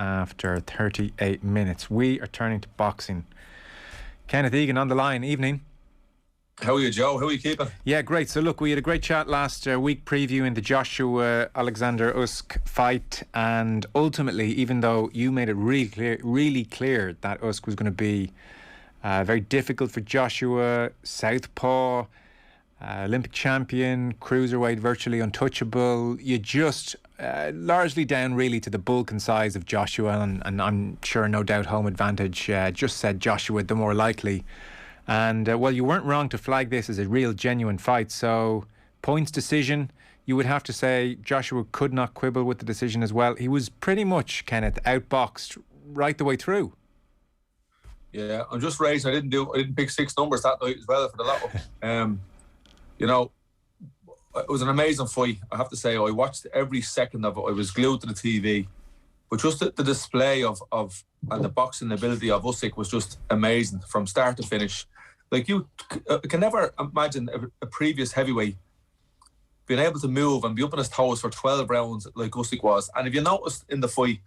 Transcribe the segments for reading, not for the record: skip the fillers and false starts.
after 38 minutes. We are turning to boxing. Kenneth Egan on the line. Evening. How are you, Joe? How are you keeping? Yeah, great. So look, we had a great chat last week previewing the Joshua Oleksandr Usyk fight, and ultimately, even though you made it really clear that Usyk was going to be very difficult for Joshua, southpaw, Olympic champion, cruiserweight, virtually untouchable, you just largely down really to the bulk and size of Joshua, and I'm sure no doubt home advantage just said Joshua the more likely. And, well, you weren't wrong to flag this as a real, genuine fight. So, points decision, you would have to say Joshua could not quibble with the decision as well. He was pretty much, Kenneth, outboxed right the way through. Yeah, I'm just raised. I didn't pick 6 numbers that night as well for the lotto. You know, it was an amazing fight. I have to say, I watched every second of it. I was glued to the TV. But just the display of and the boxing ability of Usyk was just amazing from start to finish. Like, you can never imagine a previous heavyweight being able to move and be up on his toes for 12 rounds like Usyk was. And if you noticed in the fight,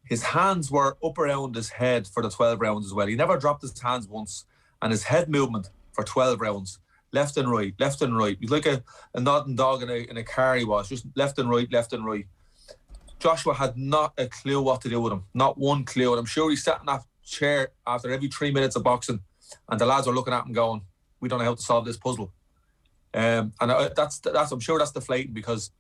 his hands were up around his head for the 12 rounds as well. He never dropped his hands once. And his head movement for 12 rounds, left and right, left and right. He was like a nodding dog in a car. He was just left and right, left and right. Joshua had not a clue what to do with him. Not one clue. And I'm sure he sat in that chair after every 3 minutes of boxing, and the lads were looking at him going, we don't know how to solve this puzzle. And that's I'm sure that's deflating, because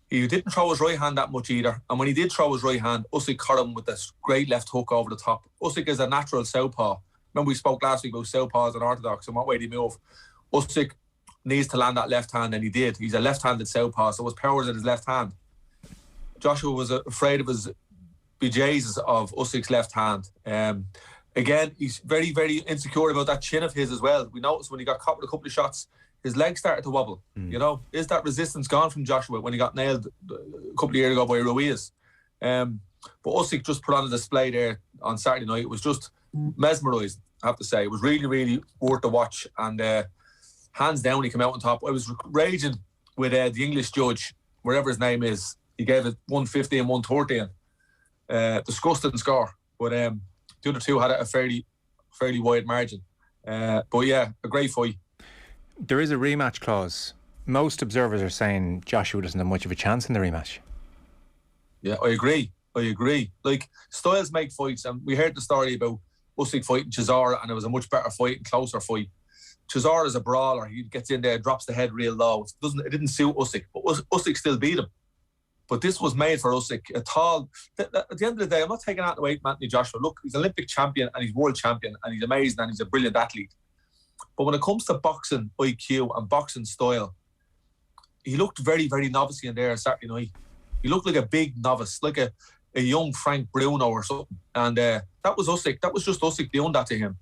he didn't throw his right hand that much either. And when he did throw his right hand, Usyk caught him with this great left hook over the top. Usyk is a natural southpaw. Remember we spoke last week about southpaws and orthodox and what way they move. Usyk needs to land that left hand, and he did. He's a left-handed southpaw, so his power is in his left hand. Joshua was afraid of his bejesus of Usyk's left hand. Again, he's very, very insecure about that chin of his as well. We noticed when he got caught with a couple of shots, his legs started to wobble. You know, is that resistance gone from Joshua when he got nailed a couple of years ago by Ruiz? But Usyk just put on a display there on Saturday night. It was just mesmerising, I have to say. It was really, really worth the watch. And hands down, he came out on top. I was raging with the English judge, wherever his name is. He gave it 150 and 130. Disgusting score. But the other two had a fairly wide margin. But yeah, a great fight. There is a rematch clause. Most observers are saying Joshua doesn't have much of a chance in the rematch. Yeah, I agree. Like, styles make fights, and we heard the story about Usyk fighting Chisora, and it was a much better fight and closer fight. Chisora is a brawler. He gets in there, drops the head real low. It didn't suit Usyk, but Usyk still beat him. But this was made for Usyk. A tall. At the end of the day, I'm not taking that away from Anthony Joshua. Look, he's Olympic champion and he's world champion and he's amazing and he's a brilliant athlete. But when it comes to boxing IQ and boxing style, he looked very, very novice in there on Saturday night. He looked like a big novice, like a young Frank Bruno or something. And that was Usyk. That was just Usyk doing that to him.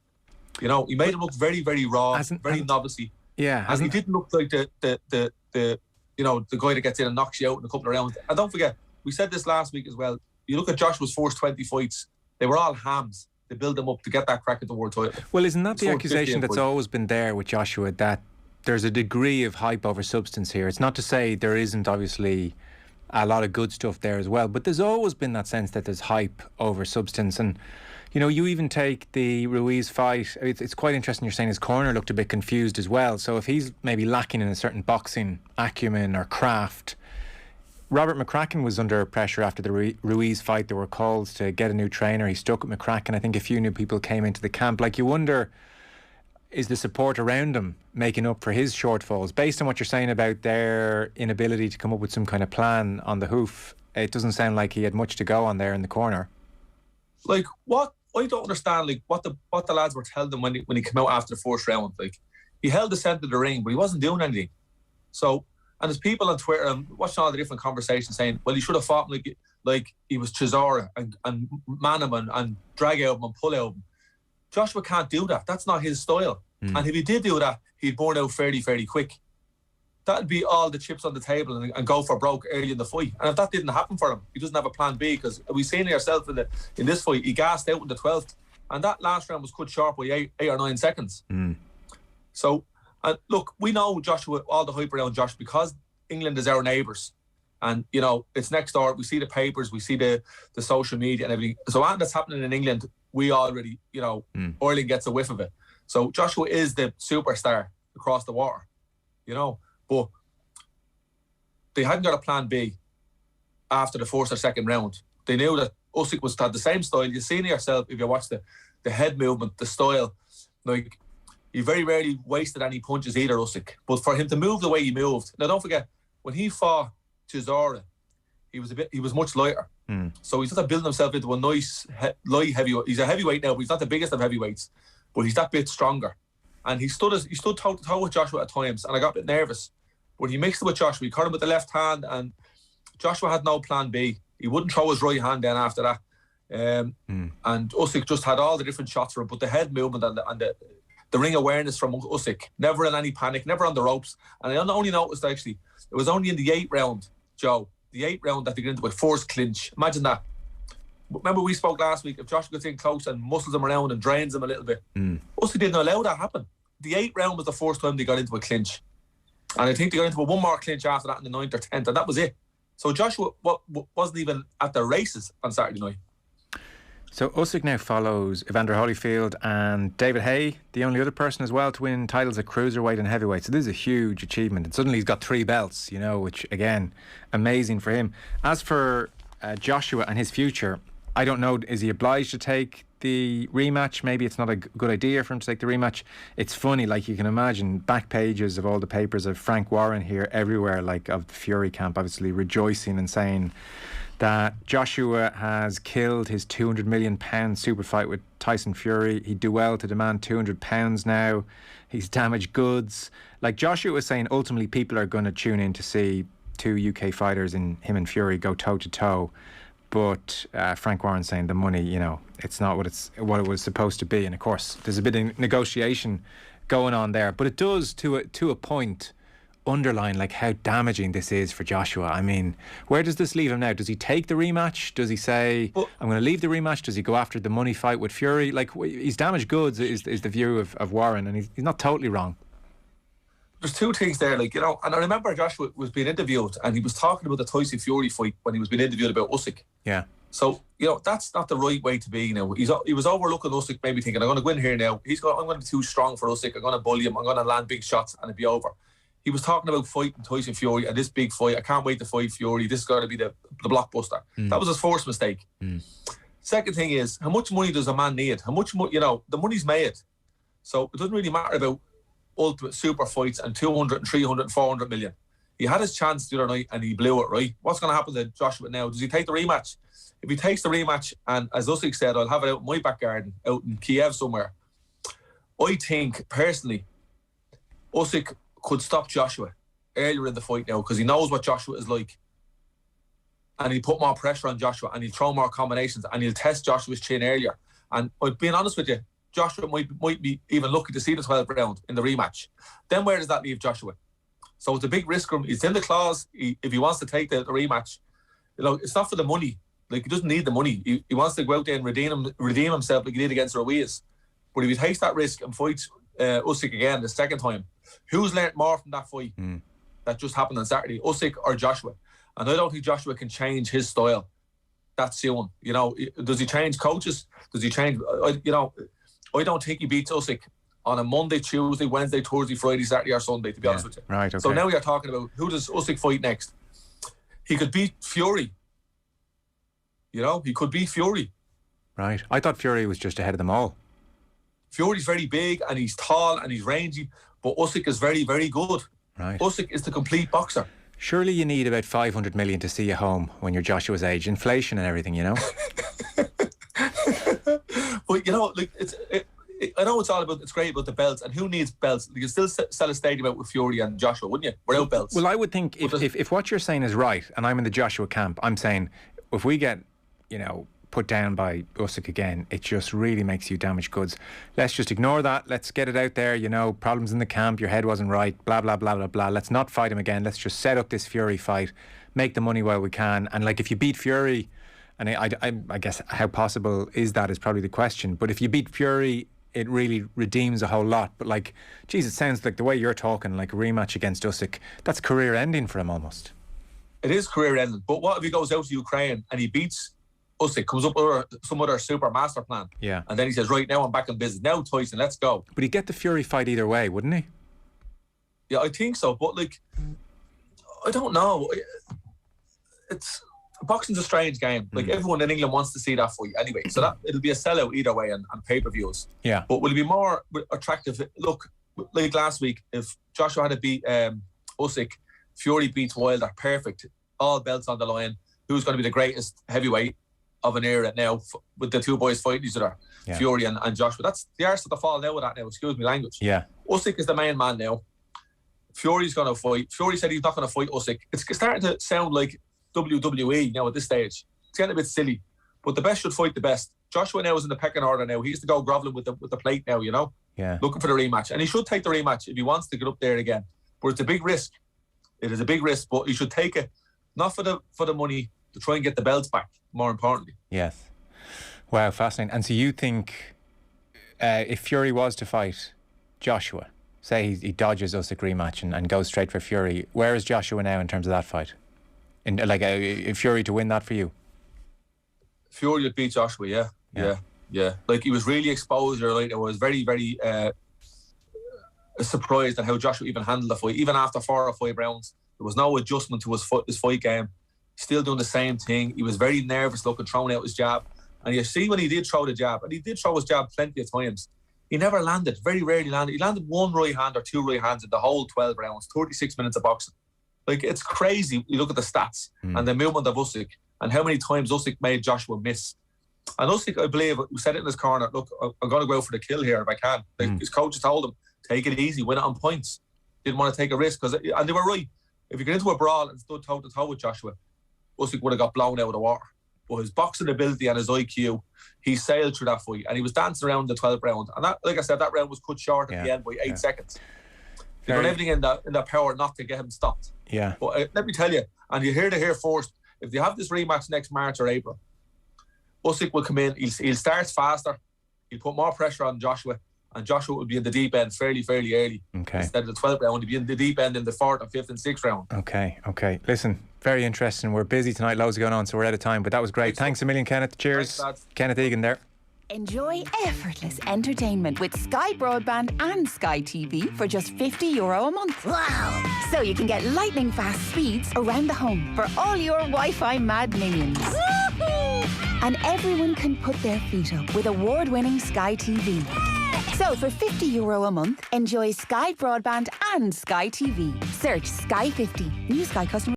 You know, he made him look very, very raw, very novice-y. Yeah, and he didn't look like the you know, the guy that gets in and knocks you out in a couple of rounds. And don't forget, we said this last week as well. You look at Joshua's first 20 fights, they were all hams. They build them up to get that crack at the world title. Well, isn't that the accusation that's always been there with Joshua, that there's a degree of hype over substance here? It's not to say there isn't obviously a lot of good stuff there as well, but there's always been that sense that there's hype over substance. And you know, you even take the Ruiz fight, it's quite interesting you're saying his corner looked a bit confused as well. So if he's maybe lacking in a certain boxing acumen or craft, Robert McCracken was under pressure after the Ruiz fight. There were calls to get a new trainer. He stuck with McCracken. I think a few new people came into the camp. Like, you wonder, is the support around him making up for his shortfalls? Based on what you're saying about their inability to come up with some kind of plan on the hoof, it doesn't sound like he had much to go on there in the corner. Like, what? I don't understand, like, what the lads were telling him when he came out after the first round. Like, he held the centre of the ring, but he wasn't doing anything. So, and there's people on Twitter and watching all the different conversations saying, well, he should have fought like he was Chisora and man him and drag out him and pull out him. Joshua can't do that. That's not his style. And if he did do that, he'd burn out fairly, fairly quick. That'd be all the chips on the table and go for broke early in the fight. And if that didn't happen for him, he doesn't have a plan B, because we've seen it ourselves in this fight. He gassed out in the 12th, and that last round was cut short by 8 or 9 seconds. So, look, we know Joshua, all the hype around Josh, because England is our neighbours. And, it's next door. We see the papers, we see the social media and everything. So, and that's happening in England, we already, Ireland gets a whiff of it. So, Joshua is the superstar across the water, But they hadn't got a plan B after the first or second round. They knew that Usyk had the same style. You've seen it yourself if you watch the head movement, the style. Like, he very rarely wasted any punches either, Usyk. But for him to move the way he moved. Now, don't forget, when he fought Chisora, he was much lighter. So he's just building himself into a nice light heavyweight. He's a heavyweight now, but he's not the biggest of heavyweights. But he's that bit stronger. And he stood toe to toe with Joshua at times, and I got a bit nervous. But he mixed it with Joshua. He caught him with the left hand, and Joshua had no plan B. He wouldn't throw his right hand then after that. And Usyk just had all the different shots for him, but the head movement and the ring awareness from Usyk, never in any panic, never on the ropes. And I only noticed, actually, it was only in the 8th round, Joe, the 8th round that they got into a forced clinch. Imagine that. Remember we spoke last week, if Joshua gets in close and muscles him around and drains him a little bit. Usyk didn't allow that to happen. The 8th round was the first time they got into a clinch. And I think they got into one more clinch after that in the 9th or 10th, and that was it. So Joshua wasn't even at the races on Saturday night. So Usyk now follows Evander Holyfield and David Haye, the only other person as well to win titles at cruiserweight and heavyweight. So this is a huge achievement. And suddenly he's got 3 belts, which, again, amazing for him. As for Joshua and his future, I don't know, is he obliged to take the rematch? Maybe it's not a good idea for him to take the rematch. It's funny, like you can imagine, back pages of all the papers of Frank Warren here everywhere, like of the Fury camp, obviously rejoicing and saying that Joshua has killed his £200 million super fight with Tyson Fury. He'd do well to demand £200 now. He's damaged goods. Like Joshua was saying, ultimately people are going to tune in to see 2 UK fighters in him and Fury go toe to toe. But Frank Warren saying the money, it's not what it was supposed to be. And of course, there's a bit of negotiation going on there. But it does, to a point, underline like how damaging this is for Joshua. I mean, where does this leave him now? Does he take the rematch? Does he say, I'm going to leave the rematch? Does he go after the money fight with Fury? Like, he's damaged goods is the view of Warren, and he's not totally wrong. There's 2 things there, and I remember Joshua was being interviewed and he was talking about the Tyson Fury fight when he was being interviewed about Usyk. Yeah. So, that's not the right way to be now. He was overlooking Usyk, maybe thinking, I'm going to go in here now. I'm going to be too strong for Usyk. I'm going to bully him. I'm going to land big shots and it'll be over. He was talking about fighting Tyson Fury and this big fight. I can't wait to fight Fury. This is going to be the blockbuster. That was his first mistake. Second thing is, how much money does a man need? How much money, the money's made. So it doesn't really matter about ultimate super fights and 200 and 300 and 400 million. He had his chance the other night and he blew it, right? What's going to happen to Joshua now? Does he take the rematch? If he takes the rematch, and as Usyk said, I'll have it out in my back garden, out in Kiev somewhere. I think, personally, Usyk could stop Joshua earlier in the fight now because he knows what Joshua is like. And he'll put more pressure on Joshua and he'll throw more combinations and he'll test Joshua's chin earlier. And being honest with you, Joshua might be even lucky to see the 12th round in the rematch. Then where does that leave Joshua? So it's a big risk for him. He's in the clause. If he wants to take the rematch, it's not for the money. Like, he doesn't need the money. He wants to go out there and redeem himself like he did against Ruiz. But if he takes that risk and fights Usyk again the second time, who's learnt more from that fight that just happened on Saturday, Usyk or Joshua? And I don't think Joshua can change his style that soon. Does he change coaches? Does he change? I don't think he beats Usyk on a Monday, Tuesday, Wednesday, Thursday, Friday, Saturday or Sunday, to be honest with you. Right, okay. So now we are talking about who does Usyk fight next. He could beat Fury. He could beat Fury. Right. I thought Fury was just ahead of them all. Fury's very big and he's tall and he's rangy, but Usyk is very, very good. Right. Usyk is the complete boxer. Surely you need about 500 million to see you home when you're Joshua's age. Inflation and everything, But I know it's great about the belts, and who needs belts? You can still sell a stadium out with Fury and Joshua, wouldn't you? Without belts. Well, I would think if what you're saying is right, and I'm in the Joshua camp, I'm saying if we get, put down by Usyk again, it just really makes you damaged goods. Let's just ignore that. Let's get it out there, problems in the camp, your head wasn't right, blah, blah, blah, blah, blah. Let's not fight him again. Let's just set up this Fury fight, make the money while we can. And if you beat Fury, and I guess how possible is that is probably the question. But if you beat Fury, it really redeems a whole lot. But geez, it sounds like the way you're talking, like a rematch against Usyk, that's career ending for him almost. It is career-ending. But what if he goes out to Ukraine and he beats Usyk, comes up with some other super master plan, and then he says, right, now I'm back in business. Now, Tyson, let's go. But he'd get the Fury fight either way, wouldn't he? Yeah, I think so. But, like, I don't know. Boxing's a strange game. Like, everyone in England wants to see that fight anyway. So that it'll be a sellout either way on pay-per-views. Yeah. But will it be more attractive? Look, like last week, if Joshua had to beat Usyk, Fury beats Wilder, perfect. All belts on the line. Who's going to be the greatest heavyweight of an era now with the two boys fighting each other, Fury and Joshua? That's the arse of the fall now with that now, excuse me language. Yeah. Usyk is the main man now. Fury's going to fight. Fury said he's not going to fight Usyk. It's starting to sound like WWE now at this stage. It's getting a bit silly. But the best should fight the best. Joshua now is in the pecking order now. He has to go grovelling with the plate now, you know? Yeah. Looking for the rematch. And he should take the rematch if he wants to get up there again. But it's a big risk. It is a big risk, but he should take it, not for the money, to try and get the belts back, more importantly. Yes. Wow, fascinating. And so you think if Fury was to fight Joshua, say he dodges Usyk rematch and goes straight for Fury, where is Joshua now in terms of that fight? If Fury to win that for you? Fury would beat Joshua, yeah. Like, he was really exposed there. Like, I was very, very surprised at how Joshua even handled the fight. Even after 4 or 5 rounds, there was no adjustment to his fight game. Still doing the same thing. He was very nervous looking, throwing out his jab. And you see when he did throw the jab, and he did throw his jab plenty of times, he never landed, very rarely landed. He landed 1 right hand or 2 right hands in the whole 12 rounds, 36 minutes of boxing. Like, it's crazy. You look at the stats and the movement of Usyk and how many times Usyk made Joshua miss. And Usyk, I believe, said it in his corner, look, I'm going to go out for the kill here if I can. Like, his coach told him, take it easy, win it on points. Didn't want to take a risk. And they were right. If you get into a brawl and stood toe-to-toe with Joshua, Usyk would have got blown out of the water. But his boxing ability and his IQ, he sailed through that fight. And he was dancing around the 12th round. And that, like I said, that round was cut short at the end by 8 seconds. They done everything in their power not to get him stopped. Yeah. But let me tell you, and you hear to hear first, if they have this rematch next March or April, Usyk will come in, he'll start faster, he'll put more pressure on Joshua, and Joshua will be in the deep end fairly early. Okay. Instead of the 12th round, he'll be in the deep end in the 4th and 5th and 6th round. Okay. Listen, very interesting. We're busy tonight, loads going on, so we're out of time, but that was great. Thanks a million, Kenneth. Cheers. Thanks, Kenneth Egan there. Enjoy effortless entertainment with Sky Broadband and Sky TV for just €50 a month. Wow! So you can get lightning fast speeds around the home for all your Wi-Fi mad minions. Woo-hoo! And everyone can put their feet up with award-winning Sky TV. So for €50 a month, enjoy Sky Broadband and Sky TV. Search Sky 50. New Sky customer.